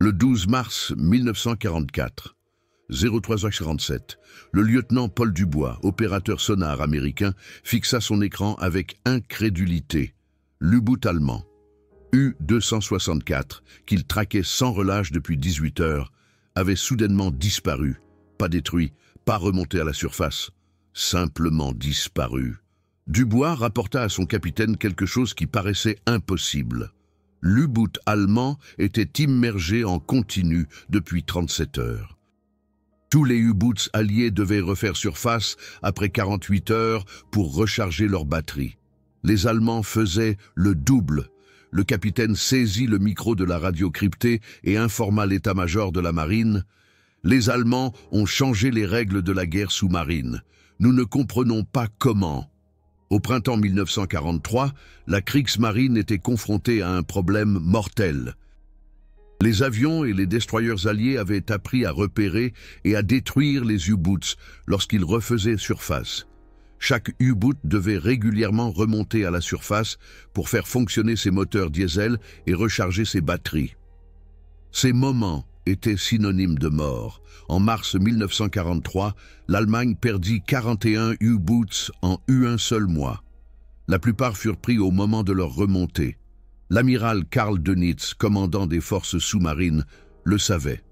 Le 12 mars 1944, 03h47, le lieutenant Paul Dubois, opérateur sonar américain, fixa son écran avec incrédulité. L'U-boot allemand, U-264, qu'il traquait sans relâche depuis 18 heures, avait soudainement disparu, pas détruit, pas remonté à la surface, simplement disparu. Dubois rapporta à son capitaine quelque chose qui paraissait impossible. L'U-boot allemand était immergé en continu depuis 37 heures. Tous les U-boots alliés devaient refaire surface après 48 heures pour recharger leur batterie. Les Allemands faisaient le double. Le capitaine saisit le micro de la radio cryptée et informa l'état-major de la marine. « Les Allemands ont changé les règles de la guerre sous-marine. Nous ne comprenons pas comment. » Au printemps 1943, la Kriegsmarine était confrontée à un problème mortel. Les avions et les destroyers alliés avaient appris à repérer et à détruire les U-boots lorsqu'ils refaisaient surface. Chaque U-boot devait régulièrement remonter à la surface pour faire fonctionner ses moteurs diesel et recharger ses batteries. Ces moments étaient synonymes de mort. En mars 1943, l'Allemagne perdit 41 U-boots en un seul mois. La plupart furent pris au moment de leur remontée. L'amiral Karl Dönitz, commandant des forces sous-marines, le savait.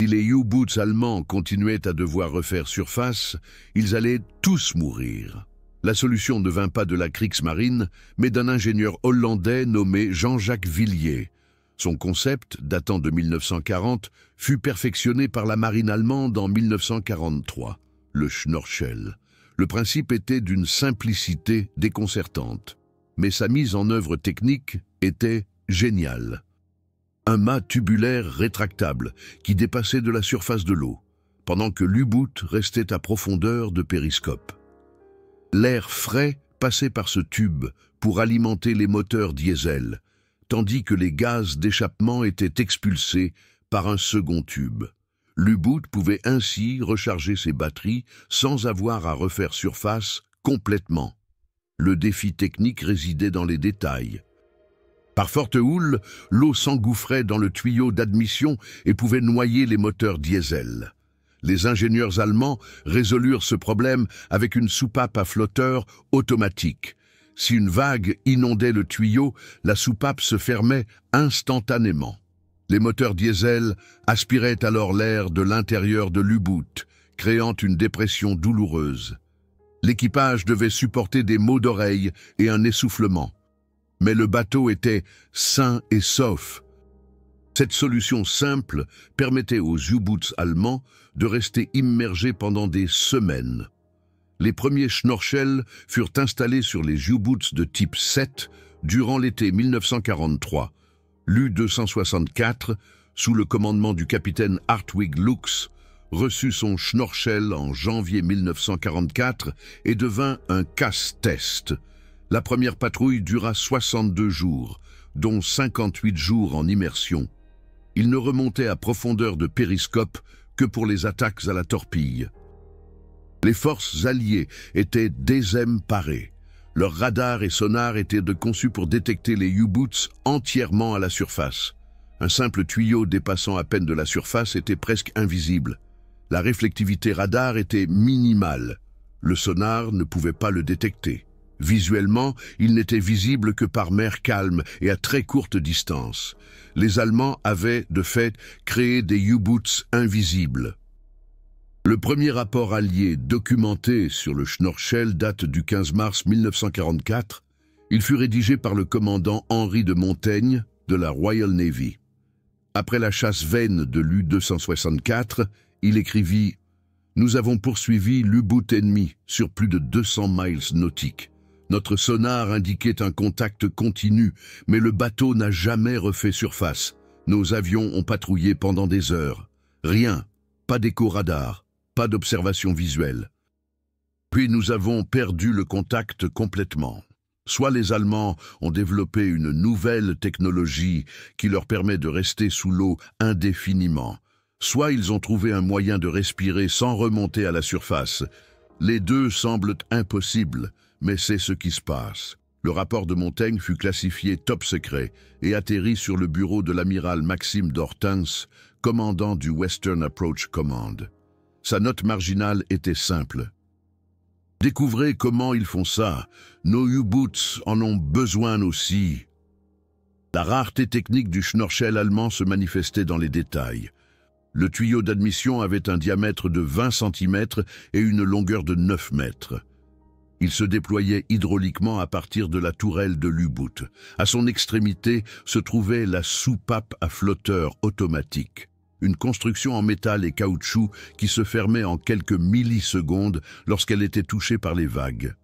Si les U-boots allemands continuaient à devoir refaire surface, ils allaient tous mourir. La solution ne vint pas de la Kriegsmarine, mais d'un ingénieur hollandais nommé Jean-Jacques Villiers. Son concept, datant de 1940, fut perfectionné par la marine allemande en 1943, le Schnorchel. Le principe était d'une simplicité déconcertante, mais sa mise en œuvre technique était géniale. Un mât tubulaire rétractable qui dépassait de la surface de l'eau, pendant que l'U-boot restait à profondeur de périscope. L'air frais passait par ce tube pour alimenter les moteurs diesel, tandis que les gaz d'échappement étaient expulsés par un second tube. L'U-boot pouvait ainsi recharger ses batteries sans avoir à refaire surface complètement. Le défi technique résidait dans les détails. Par forte houle, l'eau s'engouffrait dans le tuyau d'admission et pouvait noyer les moteurs diesel. Les ingénieurs allemands résolurent ce problème avec une soupape à flotteur automatique. Si une vague inondait le tuyau, la soupape se fermait instantanément. Les moteurs diesel aspiraient alors l'air de l'intérieur de l'U-boot, créant une dépression douloureuse. L'équipage devait supporter des maux d'oreille et un essoufflement. Mais le bateau était sain et sauf. Cette solution simple permettait aux U-boots allemands de rester immergés pendant des semaines. Les premiers Schnorchel furent installés sur les U-boots de type 7 durant l'été 1943. L'U-264, sous le commandement du capitaine Hartwig Lux, reçut son Schnorchel en janvier 1944 et devint un casse-test. La première patrouille dura 62 jours, dont 58 jours en immersion. Il ne remontait à profondeur de périscope que pour les attaques à la torpille. Les forces alliées étaient désemparées. Leurs radars et sonars étaient conçus pour détecter les U-boots entièrement à la surface. Un simple tuyau dépassant à peine de la surface était presque invisible. La réflectivité radar était minimale. Le sonar ne pouvait pas le détecter. Visuellement, il n'était visible que par mer calme et à très courte distance. Les Allemands avaient, de fait, créé des U-boots invisibles. Le premier rapport allié documenté sur le Schnorchel date du 15 mars 1944. Il fut rédigé par le commandant Henri de Montaigne de la Royal Navy. Après la chasse vaine de l'U-264, il écrivit « Nous avons poursuivi l'U-boot ennemi sur plus de 200 miles nautiques. Notre sonar indiquait un contact continu, mais le bateau n'a jamais refait surface. Nos avions ont patrouillé pendant des heures. Rien, pas d'écho-radar, pas d'observation visuelle. Puis nous avons perdu le contact complètement. Soit les Allemands ont développé une nouvelle technologie qui leur permet de rester sous l'eau indéfiniment, soit ils ont trouvé un moyen de respirer sans remonter à la surface. Les deux semblent impossibles, mais c'est ce qui se passe. Le rapport de Montaigne fut classifié top secret et atterrit sur le bureau de l'amiral Maxime d'Hortense, commandant du Western Approach Command. Sa note marginale était simple. Découvrez comment ils font ça. Nos U-boots en ont besoin aussi. La rareté technique du Schnorchel allemand se manifestait dans les détails. Le tuyau d'admission avait un diamètre de 20 cm et une longueur de 9 mètres. Il se déployait hydrauliquement à partir de la tourelle de l'U-boot. À son extrémité se trouvait la soupape à flotteur automatique, une construction en métal et caoutchouc qui se fermait en quelques millisecondes lorsqu'elle était touchée par les vagues.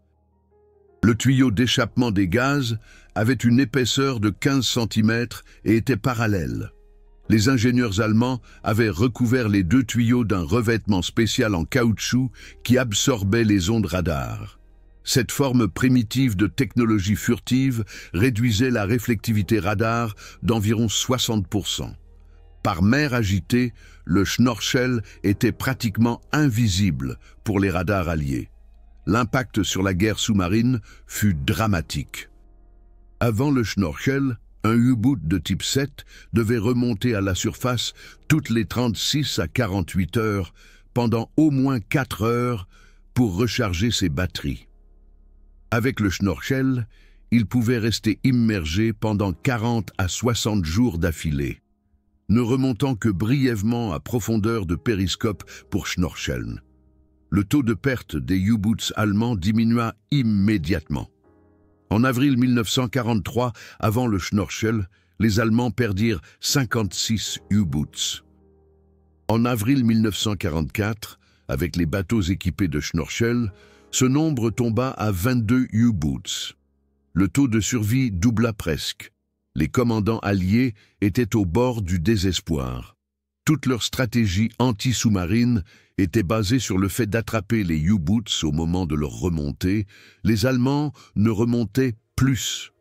Le tuyau d'échappement des gaz avait une épaisseur de 15 cm et était parallèle. Les ingénieurs allemands avaient recouvert les deux tuyaux d'un revêtement spécial en caoutchouc qui absorbait les ondes radar. Cette forme primitive de technologie furtive réduisait la réflectivité radar d'environ 60%. Par mer agitée, le Schnorchel était pratiquement invisible pour les radars alliés. L'impact sur la guerre sous-marine fut dramatique. Avant le Schnorchel, un U-boot de type 7 devait remonter à la surface toutes les 36 à 48 heures pendant au moins 4 heures pour recharger ses batteries. Avec le Schnorchel, il pouvait rester immergé pendant 40 à 60 jours d'affilée, ne remontant que brièvement à profondeur de périscope pour Schnorcheln. Le taux de perte des U-boots allemands diminua immédiatement. En avril 1943, avant le Schnorchel, les Allemands perdirent 56 U-boots. En avril 1944, avec les bateaux équipés de Schnorchel, ce nombre tomba à 22 U-boots. Le taux de survie doubla presque. Les commandants alliés étaient au bord du désespoir. Toute leur stratégie anti-sous-marine était basée sur le fait d'attraper les U-boots au moment de leur remontée. Les Allemands ne remontaient plus.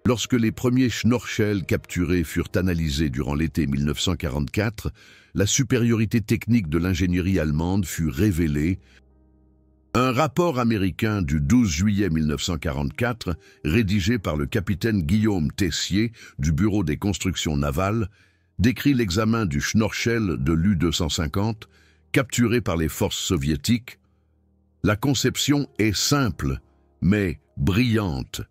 Lorsque les premiers Schnorchel capturés furent analysés durant l'été 1944, la supériorité technique de l'ingénierie allemande fut révélée. Un rapport américain du 12 juillet 1944, rédigé par le capitaine Guillaume Tessier du Bureau des constructions navales, décrit l'examen du Schnorchel de l'U-250, capturé par les forces soviétiques. La conception est simple, mais brillante.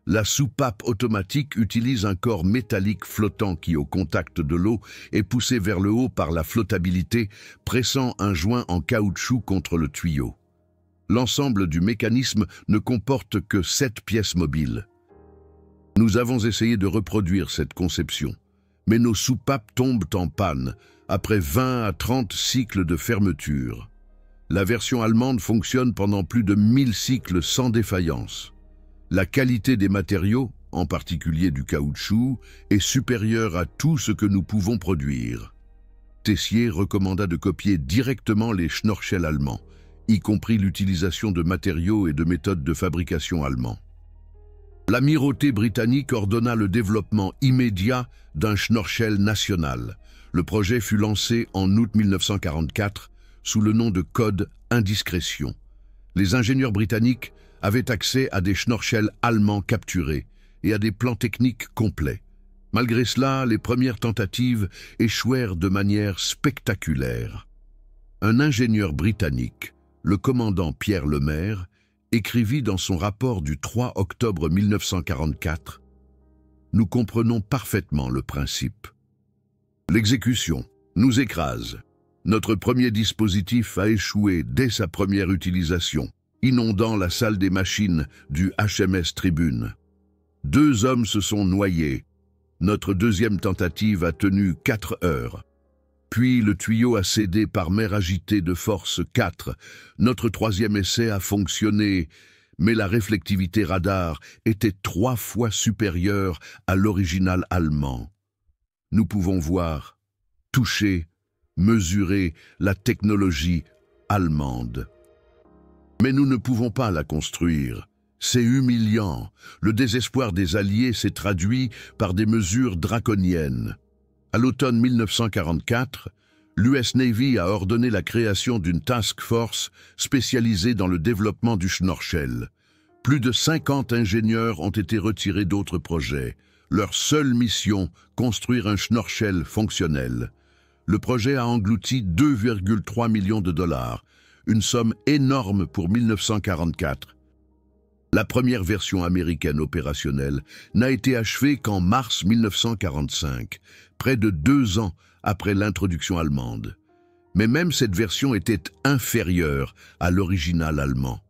La soupape automatique utilise un corps métallique flottant qui, au contact de l'eau, est poussé vers le haut par la flottabilité, pressant un joint en caoutchouc contre le tuyau. L'ensemble du mécanisme ne comporte que 7 pièces mobiles. Nous avons essayé de reproduire cette conception, mais nos soupapes tombent en panne après 20 à 30 cycles de fermeture. La version allemande fonctionne pendant plus de 1000 cycles sans défaillance. La qualité des matériaux, en particulier du caoutchouc, est supérieure à tout ce que nous pouvons produire. Tessier recommanda de copier directement les Schnorchel allemands, y compris l'utilisation de matériaux et de méthodes de fabrication allemands. L'amirauté britannique ordonna le développement immédiat d'un Schnorchel national. Le projet fut lancé en août 1944 sous le nom de code Indiscrétion. Les ingénieurs britanniques avaient accès à des Schnorchel allemands capturés et à des plans techniques complets. Malgré cela, les premières tentatives échouèrent de manière spectaculaire. Un ingénieur britannique, le commandant Pierre Lemaire, écrivit dans son rapport du 3 octobre 1944 « Nous comprenons parfaitement le principe. L'exécution nous écrase. Notre premier dispositif a échoué dès sa première utilisation, inondant la salle des machines du HMS Tribune. 2 hommes se sont noyés. Notre deuxième tentative a tenu 4 heures. Puis le tuyau a cédé par mer agitée de force 4. Notre troisième essai a fonctionné, mais la réflectivité radar était 3 fois supérieure à l'original allemand. Nous pouvons voir, toucher, mesurer la technologie allemande. Mais nous ne pouvons pas la construire. C'est humiliant. Le désespoir des Alliés s'est traduit par des mesures draconiennes. À l'automne 1944, l'US Navy a ordonné la création d'une task force spécialisée dans le développement du Schnorchel. Plus de 50 ingénieurs ont été retirés d'autres projets. Leur seule mission, construire un Schnorchel fonctionnel. Le projet a englouti 2,3 millions de dollars, une somme énorme pour 1944. La première version américaine opérationnelle n'a été achevée qu'en mars 1945, près de 2 ans après l'introduction allemande. Mais même cette version était inférieure à l'original allemand.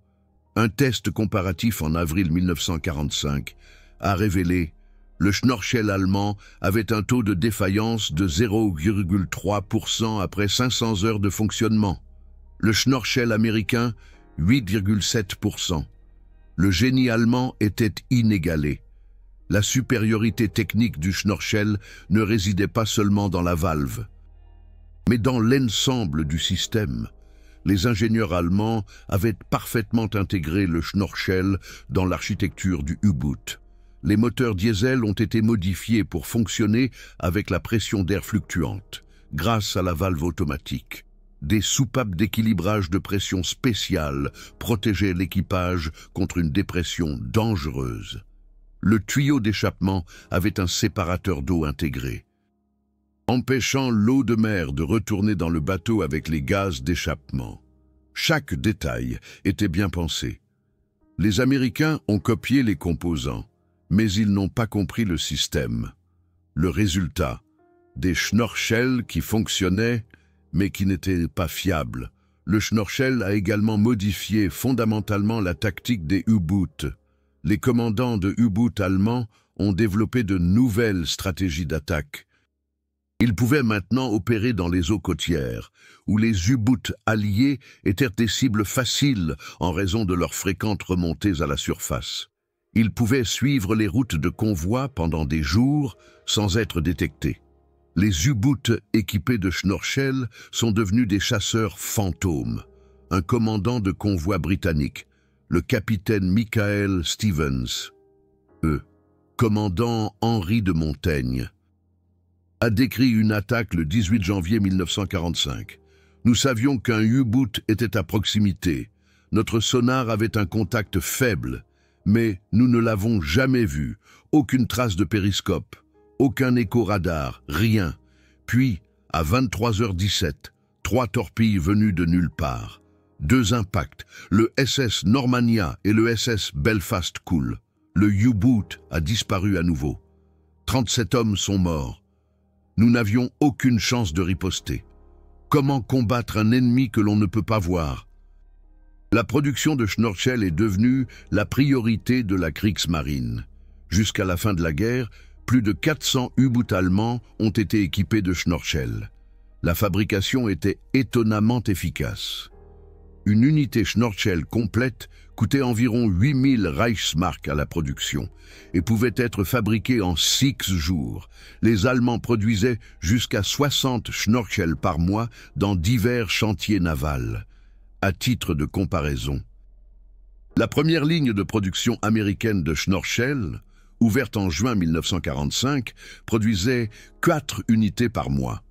Un test comparatif en avril 1945 a révélé le Schnorchel allemand avait un taux de défaillance de 0,3% après 500 heures de fonctionnement. Le Schnorchel américain, 8,7%. Le génie allemand était inégalé. La supériorité technique du Schnorchel ne résidait pas seulement dans la valve, mais dans l'ensemble du système. Les ingénieurs allemands avaient parfaitement intégré le Schnorchel dans l'architecture du U-boot. Les moteurs diesel ont été modifiés pour fonctionner avec la pression d'air fluctuante, grâce à la valve automatique. Des soupapes d'équilibrage de pression spéciales protégeaient l'équipage contre une dépression dangereuse. Le tuyau d'échappement avait un séparateur d'eau intégré, empêchant l'eau de mer de retourner dans le bateau avec les gaz d'échappement. Chaque détail était bien pensé. Les Américains ont copié les composants, mais ils n'ont pas compris le système. Le résultat, des Schnorchels qui fonctionnaient, mais qui n'étaient pas fiables. Le Schnorchel a également modifié fondamentalement la tactique des U-boots. Les commandants de U-boots allemands ont développé de nouvelles stratégies d'attaque. Ils pouvaient maintenant opérer dans les eaux côtières, où les U-boots alliés étaient des cibles faciles en raison de leurs fréquentes remontées à la surface. Ils pouvaient suivre les routes de convoi pendant des jours sans être détectés. Les U-boots équipés de Schnorchel sont devenus des chasseurs fantômes. Un commandant de convoi britannique, le capitaine Michael Stevens, commandant Henri de Montaigne, a décrit une attaque le 18 janvier 1945. Nous savions qu'un U-boot était à proximité. Notre sonar avait un contact faible, mais nous ne l'avons jamais vu. Aucune trace de périscope. Aucun écho-radar, rien. Puis, à 23h17, 3 torpilles venues de nulle part. 2 impacts, le SS Normannia et le SS Belfast coulent. Le U-boot a disparu à nouveau. 37 hommes sont morts. Nous n'avions aucune chance de riposter. Comment combattre un ennemi que l'on ne peut pas voir? La production de Schnorchel est devenue la priorité de la Kriegsmarine. Jusqu'à la fin de la guerre, plus de 400 U-boots allemands ont été équipés de Schnorchel. La fabrication était étonnamment efficace. Une unité Schnorchel complète coûtait environ 8000 Reichsmark à la production et pouvait être fabriquée en 6 jours. Les Allemands produisaient jusqu'à 60 Schnorchel par mois dans divers chantiers navals. À titre de comparaison, la première ligne de production américaine de Schnorchel, ouverte en juin 1945, produisait 4 unités par mois.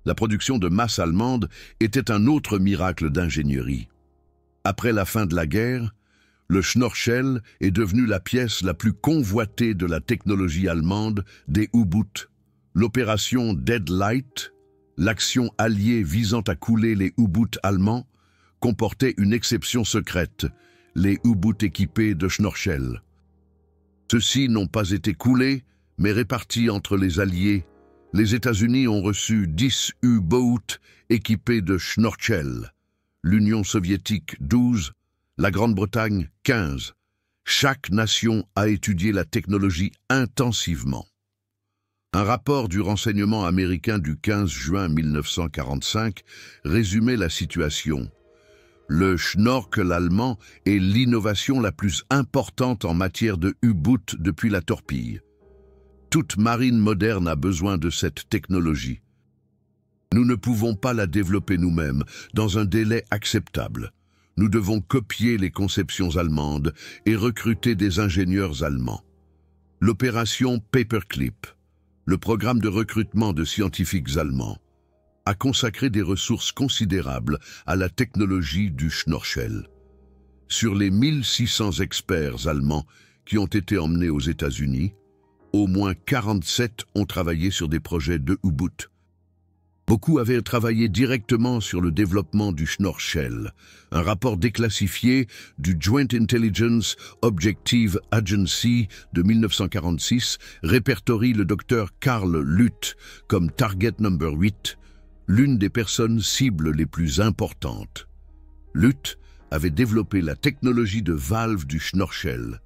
La production de masse allemande était un autre miracle d'ingénierie. Après la fin de la guerre, le Schnorchel est devenu la pièce la plus convoitée de la technologie allemande des U-boots. L'opération Deadlight, l'action alliée visant à couler les U-boots allemands, comportait une exception secrète, les U-boots équipés de Schnorchel. Ceux-ci n'ont pas été coulés, mais répartis entre les Alliés. Les États-Unis ont reçu 10 U-boats équipés de Schnorchel, l'Union soviétique 12, la Grande-Bretagne 15. Chaque nation a étudié la technologie intensivement. Un rapport du renseignement américain du 15 juin 1945 résumait la situation. Le Schnorkel allemand est l'innovation la plus importante en matière de U-boot depuis la torpille. Toute marine moderne a besoin de cette technologie. Nous ne pouvons pas la développer nous-mêmes dans un délai acceptable. Nous devons copier les conceptions allemandes et recruter des ingénieurs allemands. L'opération Paperclip, le programme de recrutement de scientifiques allemands, a consacré des ressources considérables à la technologie du Schnorchel. Sur les 1600 experts allemands qui ont été emmenés aux États-Unis, au moins 47 ont travaillé sur des projets de U-boot. Beaucoup avaient travaillé directement sur le développement du Schnorchel. Un rapport déclassifié du Joint Intelligence Objective Agency de 1946 répertorie le docteur Karl Luth comme target number 8, l'une des personnes cibles les plus importantes. Luth avait développé la technologie de valve du Schnorchel.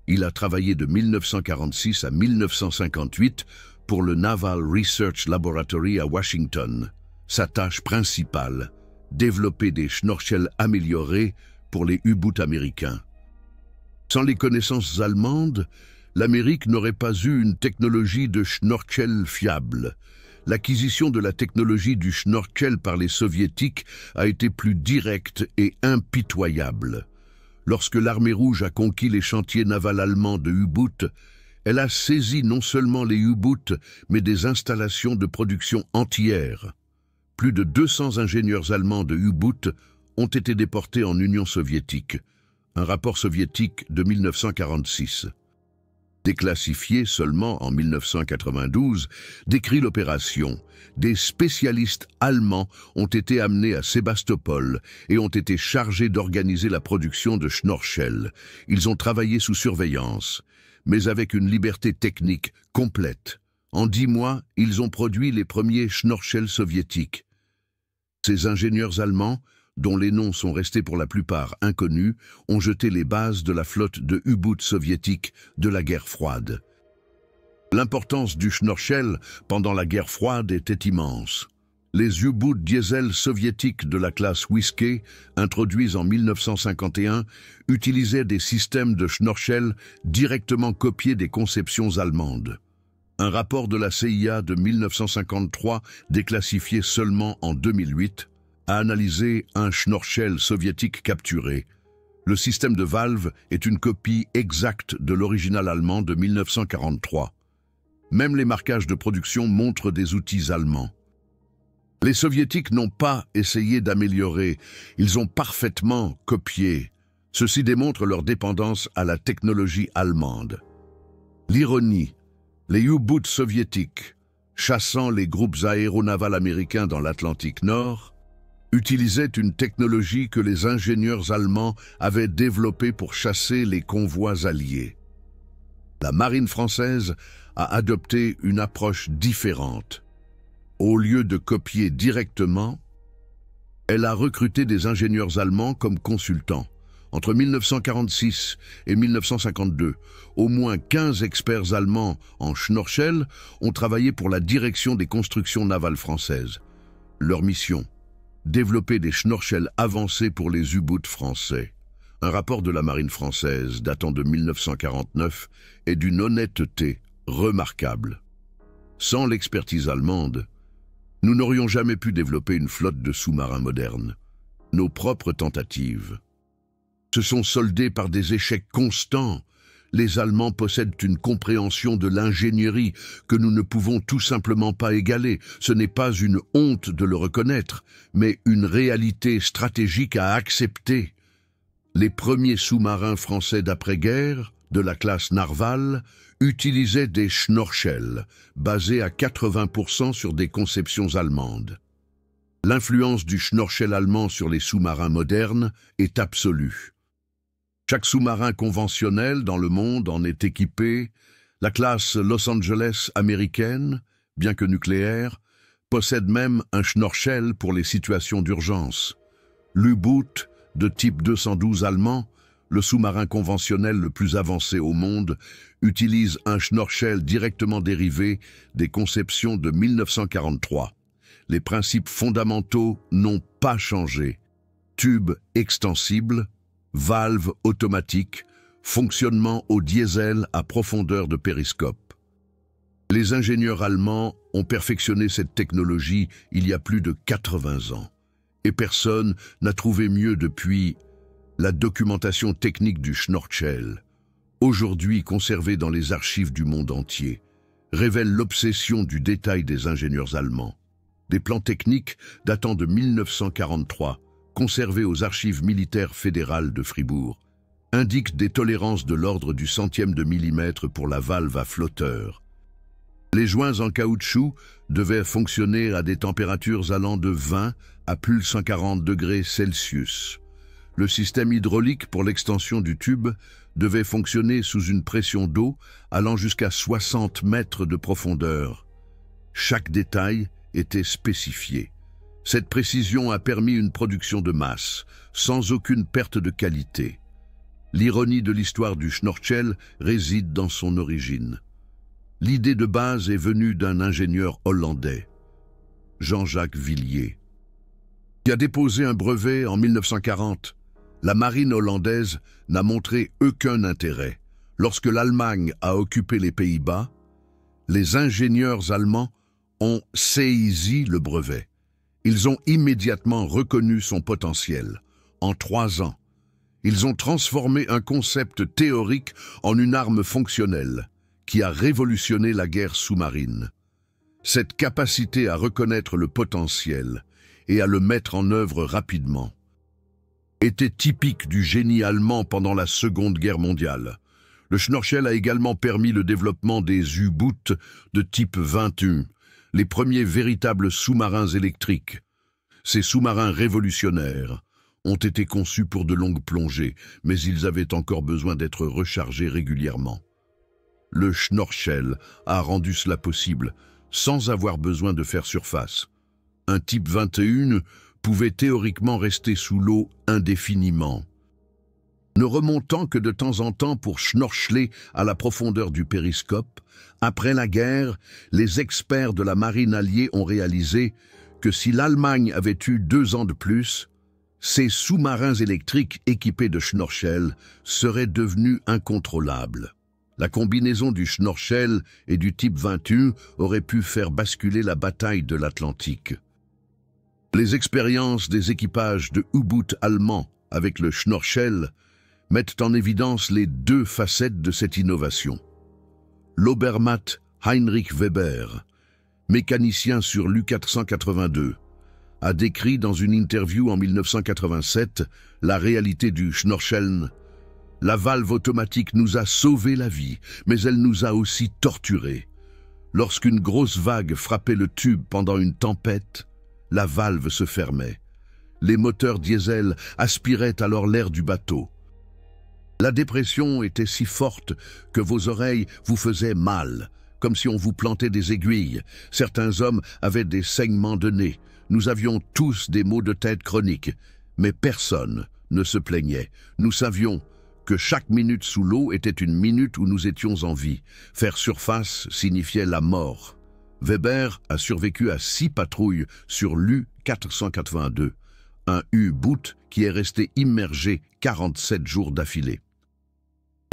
Il a travaillé de 1946 à 1958 pour le Naval Research Laboratory à Washington. Sa tâche principale, développer des Schnorchels améliorés pour les U-boots américains. Sans les connaissances allemandes, l'Amérique n'aurait pas eu une technologie de Schnorchel fiable. L'acquisition de la technologie du Schnorchel par les Soviétiques a été plus directe et impitoyable. Lorsque l'Armée rouge a conquis les chantiers navals allemands de U-boot, elle a saisi non seulement les U-boots, mais des installations de production entières. Plus de 200 ingénieurs allemands de U-boot ont été déportés en Union soviétique. Un rapport soviétique de 1946. Déclassifié seulement en 1992, décrit l'opération. Des spécialistes allemands ont été amenés à Sébastopol et ont été chargés d'organiser la production de Schnorchel. Ils ont travaillé sous surveillance, mais avec une liberté technique complète. En 10 mois, ils ont produit les premiers Schnorchels soviétiques. Ces ingénieurs allemands, dont les noms sont restés pour la plupart inconnus, ont jeté les bases de la flotte de U-boot soviétique de la guerre froide. L'importance du Schnorchel pendant la guerre froide était immense. Les U-boots diesel soviétiques de la classe Whiskey, introduits en 1951, utilisaient des systèmes de Schnorchel directement copiés des conceptions allemandes. Un rapport de la CIA de 1953, déclassifié seulement en 2008, a analysé un Schnorchel soviétique capturé. Le système de valve est une copie exacte de l'original allemand de 1943. Même les marquages de production montrent des outils allemands. Les Soviétiques n'ont pas essayé d'améliorer, ils ont parfaitement copié. Ceci démontre leur dépendance à la technologie allemande. L'ironie, les U-boots soviétiques, chassant les groupes aéronavals américains dans l'Atlantique Nord, utilisaient une technologie que les ingénieurs allemands avaient développée pour chasser les convois alliés. La marine française a adopté une approche différente. Au lieu de copier directement, elle a recruté des ingénieurs allemands comme consultants. Entre 1946 et 1952, au moins 15 experts allemands en Schnorchel ont travaillé pour la direction des constructions navales françaises. Leur mission, développer des Schnorchels avancés pour les U-boots français. Un rapport de la marine française datant de 1949 est d'une honnêteté remarquable. Sans l'expertise allemande, nous n'aurions jamais pu développer une flotte de sous-marins modernes. Nos propres tentatives se sont soldées par des échecs constants. Les Allemands possèdent une compréhension de l'ingénierie que nous ne pouvons tout simplement pas égaler. Ce n'est pas une honte de le reconnaître, mais une réalité stratégique à accepter. Les premiers sous-marins français d'après-guerre, de la classe Narval, utilisaient des Schnorchels, basés à 80% sur des conceptions allemandes. L'influence du Schnorchel allemand sur les sous-marins modernes est absolue. Chaque sous-marin conventionnel dans le monde en est équipé. La classe Los Angeles américaine, bien que nucléaire, possède même un Schnorchel pour les situations d'urgence. L'U-boot de type 212 allemand, le sous-marin conventionnel le plus avancé au monde, utilise un Schnorchel directement dérivé des conceptions de 1943. Les principes fondamentaux n'ont pas changé. Tube extensible, valve automatique, fonctionnement au diesel à profondeur de périscope. Les ingénieurs allemands ont perfectionné cette technologie il y a plus de 80 ans. Et personne n'a trouvé mieux depuis. La documentation technique du Schnorchel, aujourd'hui conservée dans les archives du monde entier, révèle l'obsession du détail des ingénieurs allemands. Des plans techniques datant de 1943 conservé aux archives militaires fédérales de Fribourg, indique des tolérances de l'ordre du centième de millimètre pour la valve à flotteur. Les joints en caoutchouc devaient fonctionner à des températures allant de 20 à plus 140 degrés Celsius. Le système hydraulique pour l'extension du tube devait fonctionner sous une pression d'eau allant jusqu'à 60 mètres de profondeur. Chaque détail était spécifié. Cette précision a permis une production de masse, sans aucune perte de qualité. L'ironie de l'histoire du Schnorchel réside dans son origine. L'idée de base est venue d'un ingénieur hollandais, Jean-Jacques Villiers, qui a déposé un brevet en 1940. La marine hollandaise n'a montré aucun intérêt. Lorsque l'Allemagne a occupé les Pays-Bas, les ingénieurs allemands ont saisi le brevet. Ils ont immédiatement reconnu son potentiel. En 3 ans, ils ont transformé un concept théorique en une arme fonctionnelle qui a révolutionné la guerre sous-marine. Cette capacité à reconnaître le potentiel et à le mettre en œuvre rapidement était typique du génie allemand pendant la Seconde Guerre mondiale. Le Schnorchel a également permis le développement des U-boots de type 21, les premiers véritables sous-marins électriques. Ces sous-marins révolutionnaires ont été conçus pour de longues plongées, mais ils avaient encore besoin d'être rechargés régulièrement. Le Schnorchel a rendu cela possible, sans avoir besoin de faire surface. Un type 21 pouvait théoriquement rester sous l'eau indéfiniment, ne remontant que de temps en temps pour schnorcheler à la profondeur du périscope. Après la guerre, les experts de la marine alliée ont réalisé que si l'Allemagne avait eu 2 ans de plus, ces sous-marins électriques équipés de Schnorchel seraient devenus incontrôlables. La combinaison du Schnorchel et du type 21 aurait pu faire basculer la bataille de l'Atlantique. Les expériences des équipages de U-boot allemands avec le Schnorchel mettent en évidence les 2 facettes de cette innovation. L'Obermatt Heinrich Weber, mécanicien sur l'U-482, a décrit dans une interview en 1987 la réalité du Schnorcheln. La valve automatique nous a sauvé la vie, mais elle nous a aussi torturés. Lorsqu'une grosse vague frappait le tube pendant une tempête, la valve se fermait. Les moteurs diesel aspiraient alors l'air du bateau. La dépression était si forte que vos oreilles vous faisaient mal, comme si on vous plantait des aiguilles. Certains hommes avaient des saignements de nez. Nous avions tous des maux de tête chroniques, mais personne ne se plaignait. Nous savions que chaque minute sous l'eau était une minute où nous étions en vie. Faire surface signifiait la mort. Weber a survécu à 6 patrouilles sur l'U-482, un U-boot qui est resté immergé 47 jours d'affilée.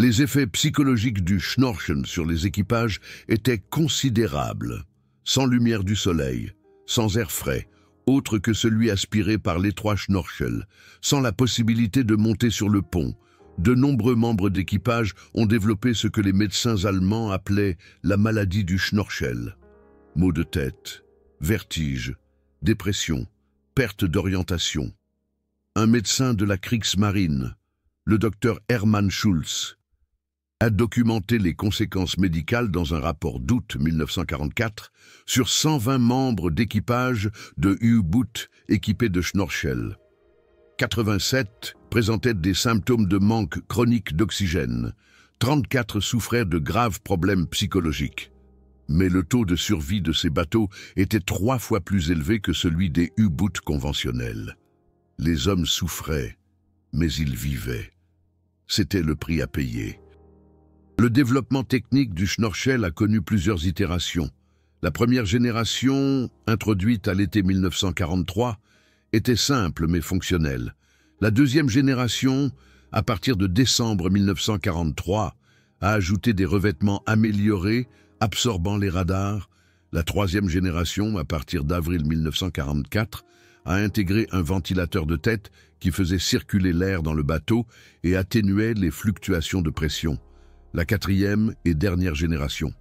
Les effets psychologiques du Schnorcheln sur les équipages étaient considérables. Sans lumière du soleil, sans air frais, autre que celui aspiré par l'étroit Schnorchel, sans la possibilité de monter sur le pont, de nombreux membres d'équipage ont développé ce que les médecins allemands appelaient la maladie du Schnorchel. Maux de tête, vertige, dépression, perte d'orientation. Un médecin de la Kriegsmarine, le docteur Hermann Schulz, a documenté les conséquences médicales dans un rapport d'août 1944 sur 120 membres d'équipage de U-boot équipés de Schnorchel. 87 présentaient des symptômes de manque chronique d'oxygène. 34 souffraient de graves problèmes psychologiques. Mais le taux de survie de ces bateaux était 3 fois plus élevé que celui des U-boots conventionnels. Les hommes souffraient, mais ils vivaient. C'était le prix à payer. Le développement technique du Schnorchel a connu plusieurs itérations. La première génération, introduite à l'été 1943, était simple mais fonctionnelle. La deuxième génération, à partir de décembre 1943, a ajouté des revêtements améliorés, absorbant les radars. La troisième génération, à partir d'avril 1944, a intégré un ventilateur de tête qui faisait circuler l'air dans le bateau et atténuait les fluctuations de pression. La quatrième et dernière génération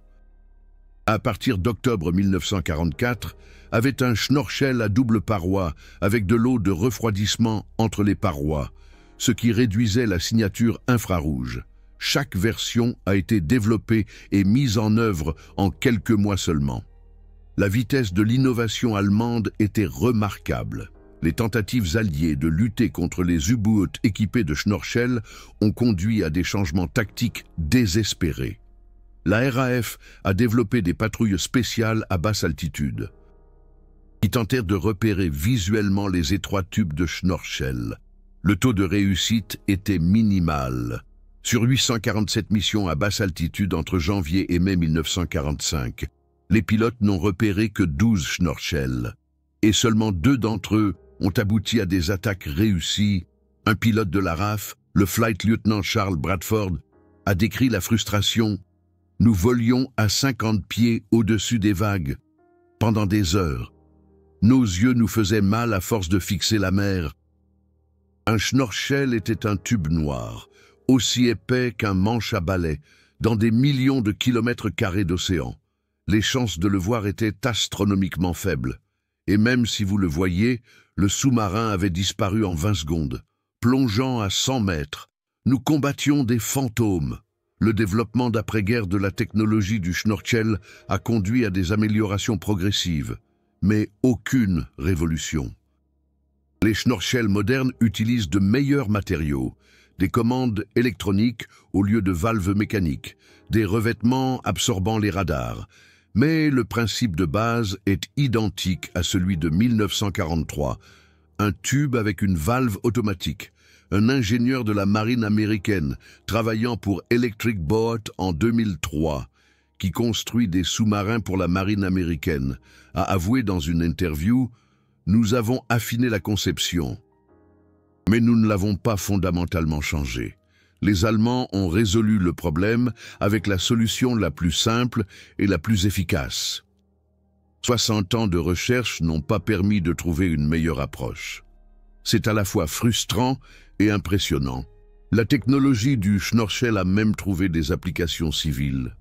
à partir d'octobre 1944, avait un schnorchel à double paroi avec de l'eau de refroidissement entre les parois, ce qui réduisait la signature infrarouge. Chaque version a été développée et mise en œuvre en quelques mois seulement. La vitesse de l'innovation allemande était remarquable. Les tentatives alliées de lutter contre les U-boats équipés de schnorchels ont conduit à des changements tactiques désespérés. La RAF a développé des patrouilles spéciales à basse altitude, qui tentèrent de repérer visuellement les étroits tubes de schnorchel. Le taux de réussite était minimal. Sur 847 missions à basse altitude entre janvier et mai 1945, les pilotes n'ont repéré que 12 schnorchels, et seulement 2 d'entre eux ont abouti à des attaques réussies. Un pilote de la RAF, le Flight Lieutenant Charles Bradford, a décrit la frustration. « Nous volions à 50 pieds au-dessus des vagues, pendant des heures. Nos yeux nous faisaient mal à force de fixer la mer. » Un schnorchel était un tube noir, aussi épais qu'un manche à balai, dans des millions de kilomètres carrés d'océan. Les chances de le voir étaient astronomiquement faibles. Et même si vous le voyiez, le sous-marin avait disparu en 20 secondes. Plongeant à 100 mètres, nous combattions des fantômes. Le développement d'après-guerre de la technologie du schnorchel a conduit à des améliorations progressives, mais aucune révolution. Les schnorchels modernes utilisent de meilleurs matériaux, des commandes électroniques au lieu de valves mécaniques, des revêtements absorbant les radars. Mais le principe de base est identique à celui de 1943, un tube avec une valve automatique. Un ingénieur de la marine américaine travaillant pour Electric Boat en 2003, qui construit des sous-marins pour la marine américaine, a avoué dans une interview « Nous avons affiné la conception, mais nous ne l'avons pas fondamentalement changé. Les Allemands ont résolu le problème avec la solution la plus simple et la plus efficace. 60 ans de recherche n'ont pas permis de trouver une meilleure approche. C'est à la fois frustrant et impressionnant. La technologie du schnorchel a même trouvé des applications civiles.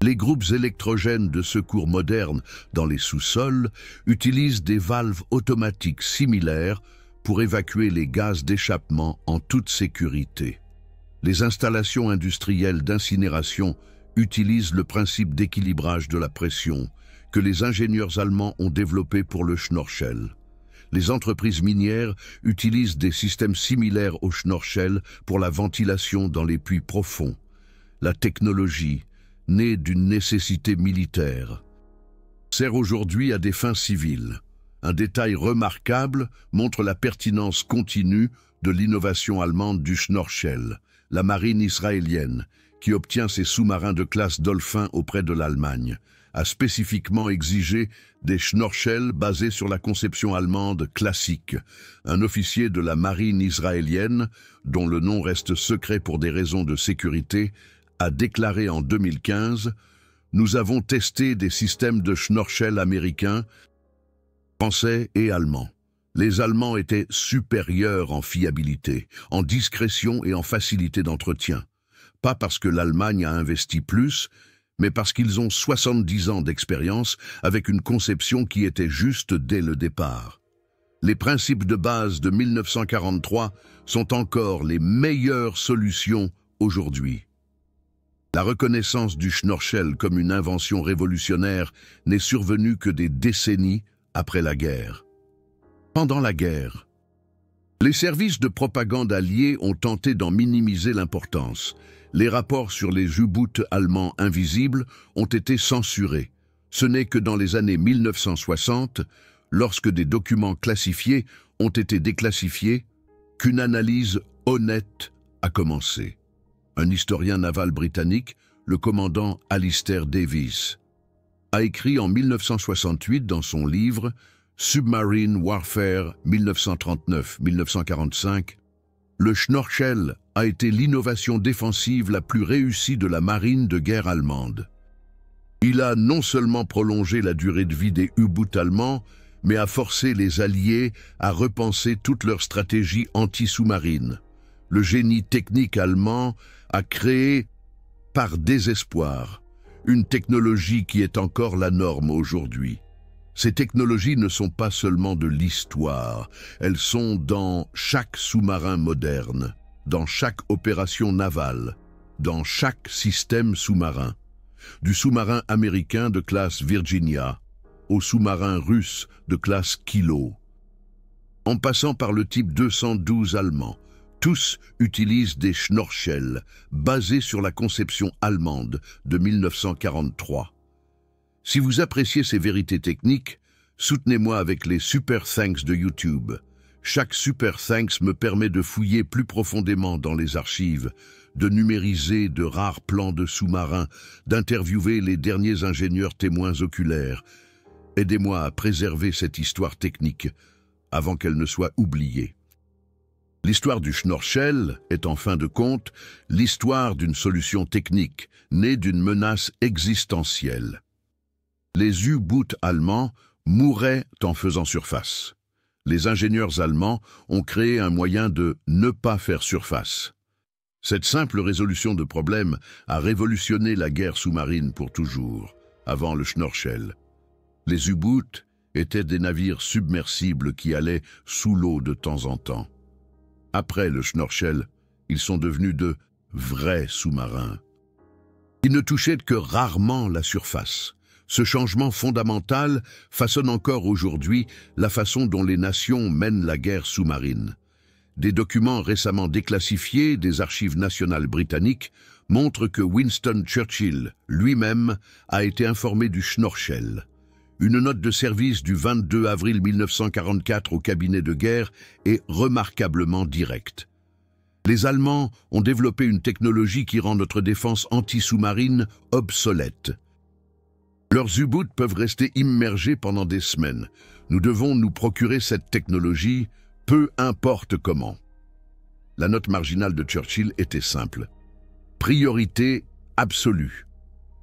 Les groupes électrogènes de secours modernes dans les sous-sols utilisent des valves automatiques similaires pour évacuer les gaz d'échappement en toute sécurité. Les installations industrielles d'incinération utilisent le principe d'équilibrage de la pression que les ingénieurs allemands ont développé pour le schnorchel. Les entreprises minières utilisent des systèmes similaires au schnorchel pour la ventilation dans les puits profonds. La technologie, née d'une nécessité militaire, sert aujourd'hui à des fins civiles. Un détail remarquable montre la pertinence continue de l'innovation allemande du schnorchel. La marine israélienne, qui obtient ses sous-marins de classe Dolphin auprès de l'Allemagne, a spécifiquement exigé des schnorchels basés sur la conception allemande classique. Un officier de la marine israélienne, dont le nom reste secret pour des raisons de sécurité, a déclaré en 2015 « Nous avons testé des systèmes de schnorchel américains, français et allemands. Les Allemands étaient supérieurs en fiabilité, en discrétion et en facilité d'entretien. Pas parce que l'Allemagne a investi plus, mais parce qu'ils ont 70 ans d'expérience avec une conception qui était juste dès le départ. Les principes de base de 1943 sont encore les meilleures solutions aujourd'hui. La reconnaissance du schnorchel comme une invention révolutionnaire n'est survenue que des décennies après la guerre. Pendant la guerre, les services de propagande alliés ont tenté d'en minimiser l'importance. Les rapports sur les U-boats allemands invisibles ont été censurés. Ce n'est que dans les années 1960, lorsque des documents classifiés ont été déclassifiés, qu'une analyse honnête a commencé. Un historien naval britannique, le commandant Alistair Davies, a écrit en 1968 dans son livre Submarine Warfare 1939-1945, le schnorchel a été l'innovation défensive la plus réussie de la marine de guerre allemande. Il a non seulement prolongé la durée de vie des U-boats allemands, mais a forcé les Alliés à repenser toute leur stratégie anti-sous-marine. Le génie technique allemand a créé, par désespoir, une technologie qui est encore la norme aujourd'hui. Ces technologies ne sont pas seulement de l'histoire, elles sont dans chaque sous-marin moderne, dans chaque opération navale, dans chaque système sous-marin. Du sous-marin américain de classe Virginia au sous-marin russe de classe Kilo, en passant par le type 212 allemand. Tous utilisent des Schnorchel, basés sur la conception allemande de 1943. Si vous appréciez ces vérités techniques, soutenez-moi avec les Super Thanks de YouTube. Chaque Super Thanks me permet de fouiller plus profondément dans les archives, de numériser de rares plans de sous-marins, d'interviewer les derniers ingénieurs témoins oculaires. Aidez-moi à préserver cette histoire technique avant qu'elle ne soit oubliée. L'histoire du Schnorchel est en fin de compte l'histoire d'une solution technique née d'une menace existentielle. Les U-boots allemands mouraient en faisant surface. Les ingénieurs allemands ont créé un moyen de ne pas faire surface. Cette simple résolution de problème a révolutionné la guerre sous-marine pour toujours, avant le Schnorchel. Les U-boots étaient des navires submersibles qui allaient sous l'eau de temps en temps. Après le Schnorchel, ils sont devenus de vrais sous-marins. Ils ne touchaient que rarement la surface. Ce changement fondamental façonne encore aujourd'hui la façon dont les nations mènent la guerre sous-marine. Des documents récemment déclassifiés des archives nationales britanniques montrent que Winston Churchill lui-même a été informé du Schnorchel. Une note de service du 22 avril 1944 au cabinet de guerre est remarquablement directe. Les Allemands ont développé une technologie qui rend notre défense anti-sous-marine obsolète. Leurs U-boots peuvent rester immergés pendant des semaines. Nous devons nous procurer cette technologie, peu importe comment. La note marginale de Churchill était simple. Priorité absolue.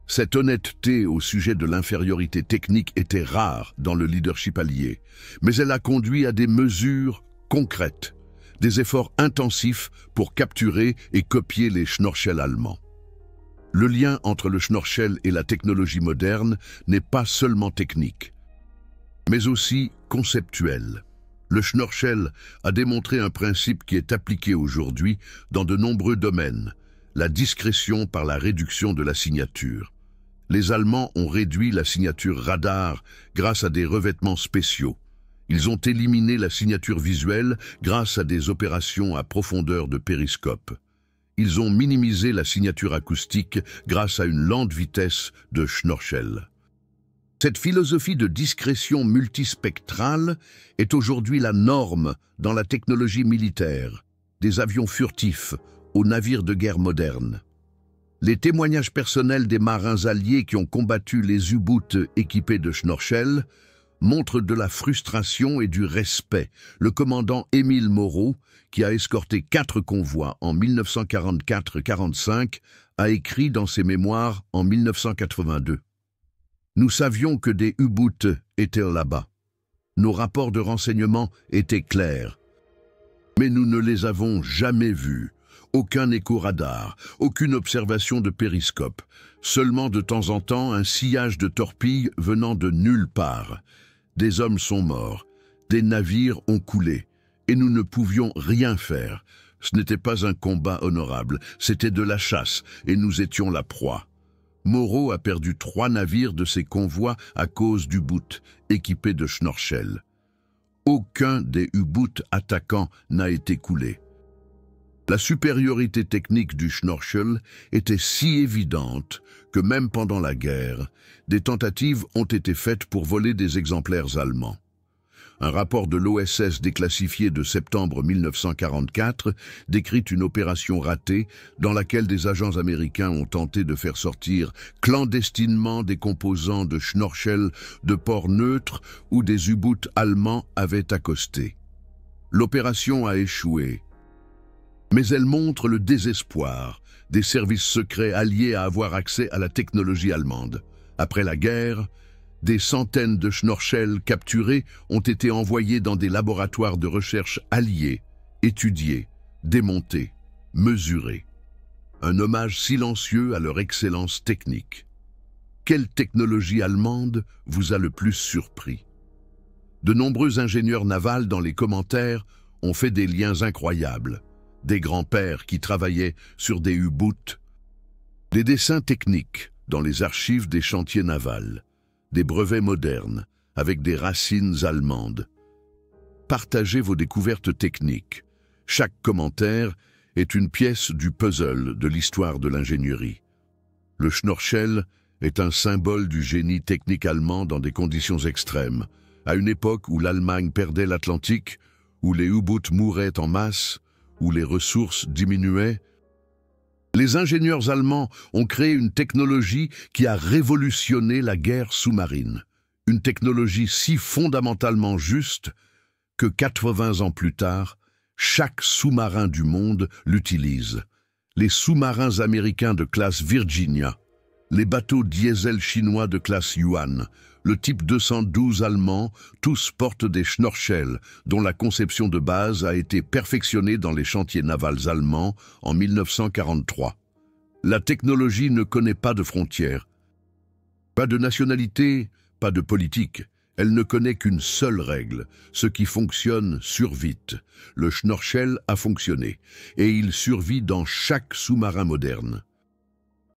Cette honnêteté au sujet de l'infériorité technique était rare dans le leadership allié, mais elle a conduit à des mesures concrètes, des efforts intensifs pour capturer et copier les Schnorchel allemands. Le lien entre le Schnorchel et la technologie moderne n'est pas seulement technique, mais aussi conceptuel. Le Schnorchel a démontré un principe qui est appliqué aujourd'hui dans de nombreux domaines, la discrétion par la réduction de la signature. Les Allemands ont réduit la signature radar grâce à des revêtements spéciaux. Ils ont éliminé la signature visuelle grâce à des opérations à profondeur de périscope. Ils ont minimisé la signature acoustique grâce à une lente vitesse de Schnorchel. Cette philosophie de discrétion multispectrale est aujourd'hui la norme dans la technologie militaire, des avions furtifs aux navires de guerre modernes. Les témoignages personnels des marins alliés qui ont combattu les U-boots équipés de Schnorchel montrent de la frustration et du respect. Le commandant Émile Moreau, qui a escorté 4 convois en 1944-45, a écrit dans ses mémoires en 1982. « Nous savions que des U-boots étaient là-bas. Nos rapports de renseignement étaient clairs. Mais nous ne les avons jamais vus. Aucun écho-radar, aucune observation de périscope. Seulement de temps en temps un sillage de torpilles venant de nulle part. Des hommes sont morts, des navires ont coulé, et nous ne pouvions rien faire. Ce n'était pas un combat honorable, c'était de la chasse, et nous étions la proie. Moreau a perdu 3 navires de ses convois à cause d'U-boots équipés de Schnorchel. Aucun des U-boots attaquants n'a été coulé. La supériorité technique du Schnorchel était si évidente que même pendant la guerre, des tentatives ont été faites pour voler des exemplaires allemands. Un rapport de l'OSS déclassifié de septembre 1944 décrit une opération ratée dans laquelle des agents américains ont tenté de faire sortir clandestinement des composants de Schnorchel de ports neutres où des U-boots allemands avaient accosté. L'opération a échoué. Mais elle montre le désespoir des services secrets alliés à avoir accès à la technologie allemande. Après la guerre, des centaines de Schnorchel capturés ont été envoyés dans des laboratoires de recherche alliés, étudiés, démontés, mesurés. Un hommage silencieux à leur excellence technique. Quelle technologie allemande vous a le plus surpris? De nombreux ingénieurs navals dans les commentaires ont fait des liens incroyables. Des grands-pères qui travaillaient sur des U-boots, des dessins techniques dans les archives des chantiers navals, des brevets modernes avec des racines allemandes. Partagez vos découvertes techniques. Chaque commentaire est une pièce du puzzle de l'histoire de l'ingénierie. Le Schnorchel est un symbole du génie technique allemand dans des conditions extrêmes, à une époque où l'Allemagne perdait l'Atlantique, où les U-boots mouraient en masse, où les ressources diminuaient. Les ingénieurs allemands ont créé une technologie qui a révolutionné la guerre sous-marine. Une technologie si fondamentalement juste que 80 ans plus tard, chaque sous-marin du monde l'utilise. Les sous-marins américains de classe Virginia, les bateaux diesel chinois de classe Yuan, le type 212 allemand, tous portent des Schnorchel, dont la conception de base a été perfectionnée dans les chantiers navals allemands en 1943. La technologie ne connaît pas de frontières, pas de nationalité, pas de politique. Elle ne connaît qu'une seule règle, ce qui fonctionne survite. Le Schnorchel a fonctionné, et il survit dans chaque sous-marin moderne.